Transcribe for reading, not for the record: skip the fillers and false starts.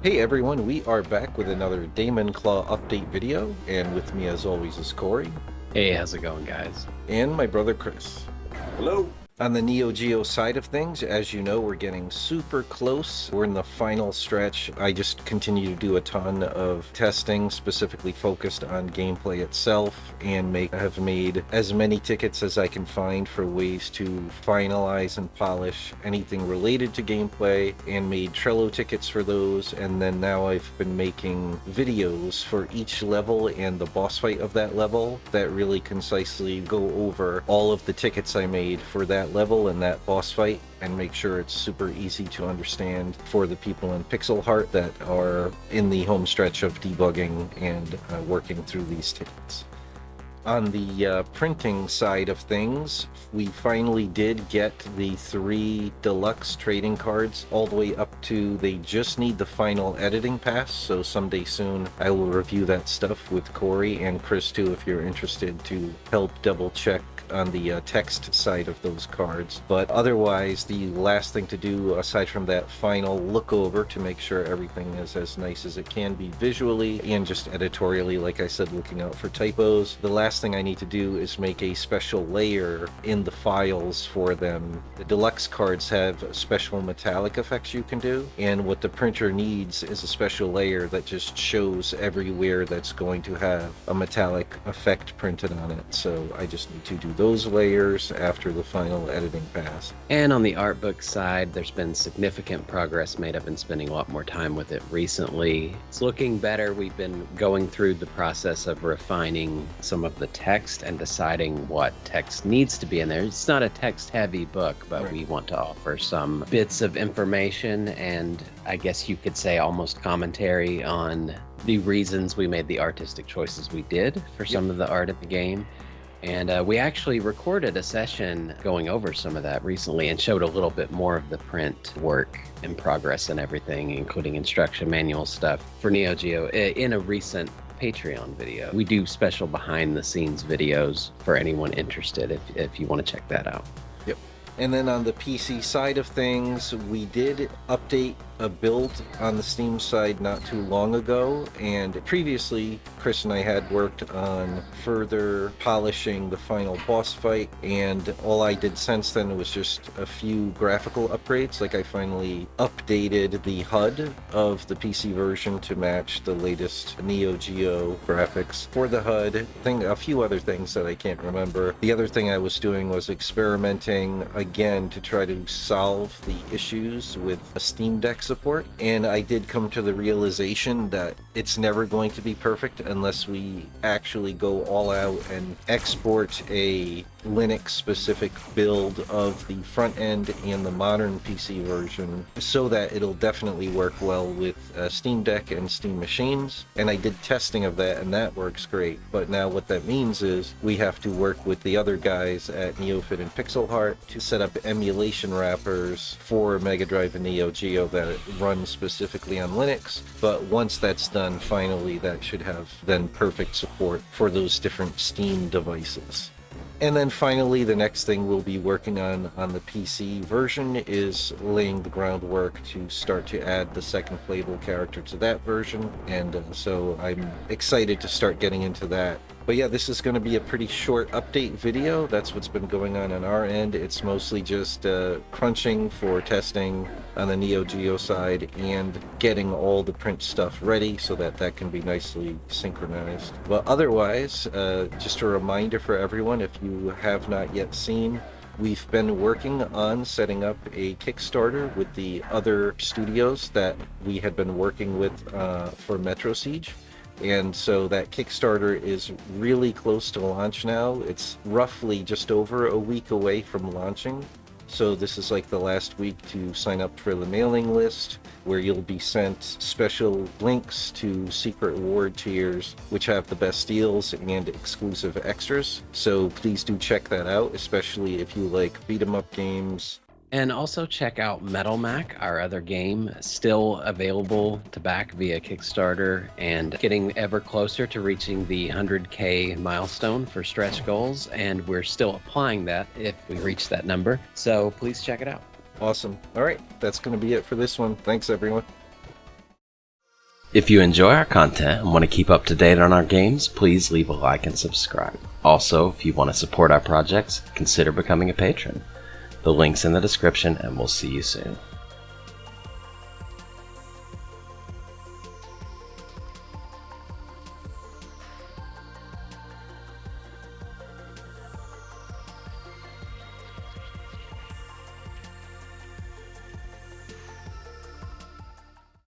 Hey everyone, we are back with another DaemonClaw update video, and with me as always is Corey. Hey, how's it going, guys? And my brother Chris. Hello. On the Neo Geo side of things, as you know, we're getting super close. We're in the final stretch. I just continue to do a ton of testing, specifically focused on gameplay itself, and have made as many tickets as I can find for ways to finalize and polish anything related to gameplay, and made Trello tickets for those. And then now I've been making videos for each level and the boss fight of that level that really concisely go over all of the tickets I made for that level and that boss fight, and make sure it's super easy to understand for the people in Pixelheart that are in the home stretch of debugging and working through these tickets. On the printing side of things, we finally did get the 3 deluxe trading cards all the way up to they just need the final editing pass, so someday soon I will review that stuff with Corey and Chris too if you're interested to help double check on the text side of those cards. But otherwise, the last thing to do aside from that final look over to make sure everything is as nice as it can be visually and just editorially, like I said, looking out for typos, the last thing I need to do is make a special layer in the files for them. The deluxe cards have special metallic effects you can do, and what the printer needs is a special layer that just shows everywhere that's going to have a metallic effect printed on it. So I just need to do those layers after the final editing pass. And on the art book side, there's been significant progress made. I've been spending a lot more time with it recently. It's looking better. We've been going through the process of refining some of the text and deciding what text needs to be in there. It's not a text-heavy book, but Right. we want to offer some bits of information and I guess you could say almost commentary on the reasons we made the artistic choices we did for some of the art of the game. And we actually recorded a session going over some of that recently and showed a little bit more of the print work in progress and everything, including instruction manual stuff for Neo Geo in a recent Patreon video. We do special behind the scenes videos for anyone interested if you want to check that out. Yep. And then on the PC side of things, we did update a build on the Steam side not too long ago, and previously Chris and I had worked on further polishing the final boss fight, and all I did since then was just a few graphical upgrades. Like I finally updated the HUD of the PC version to match the latest Neo Geo graphics for the HUD, a few other things that I can't remember. The other thing I was doing was experimenting again to try to solve the issues with a Steam Deck support, and I did come to the realization that it's never going to be perfect unless we actually go all out and export a Linux specific build of the front end and the modern PC version so that it'll definitely work well with Steam Deck and Steam machines. And I did testing of that and that works great, but now what that means is we have to work with the other guys at NeoFid and Pixelheart to set up emulation wrappers for Mega Drive and Neo Geo that run specifically on Linux. But once that's done, finally that should have then perfect support for those different Steam devices. And then finally, the next thing we'll be working on the PC version is laying the groundwork to start to add the second playable character to that version. And so I'm excited to start getting into that. But yeah, this is going to be a pretty short update video. That's what's been going on our end. It's mostly just crunching for testing on the Neo Geo side and getting all the print stuff ready so that that can be nicely synchronized. But otherwise, just a reminder for everyone, if you have not yet seen, we've been working on setting up a Kickstarter with the other studios that we had been working with for Metro Siege. And so that Kickstarter is really close to launch now. It's roughly just over a week away from launching. So this is like the last week to sign up for the mailing list, where you'll be sent special links to secret reward tiers, which have the best deals and exclusive extras. So please do check that out, especially if you like beat 'em up games. And also check out Metal Mac, our other game, still available to back via Kickstarter and getting ever closer to reaching the 100K milestone for stretch goals. And we're still applying that if we reach that number. So please check it out. Awesome. All right, that's going to be it for this one. Thanks, everyone. If you enjoy our content and want to keep up to date on our games, please leave a like and subscribe. Also, if you want to support our projects, consider becoming a patron. The link's in the description, and we'll see you soon.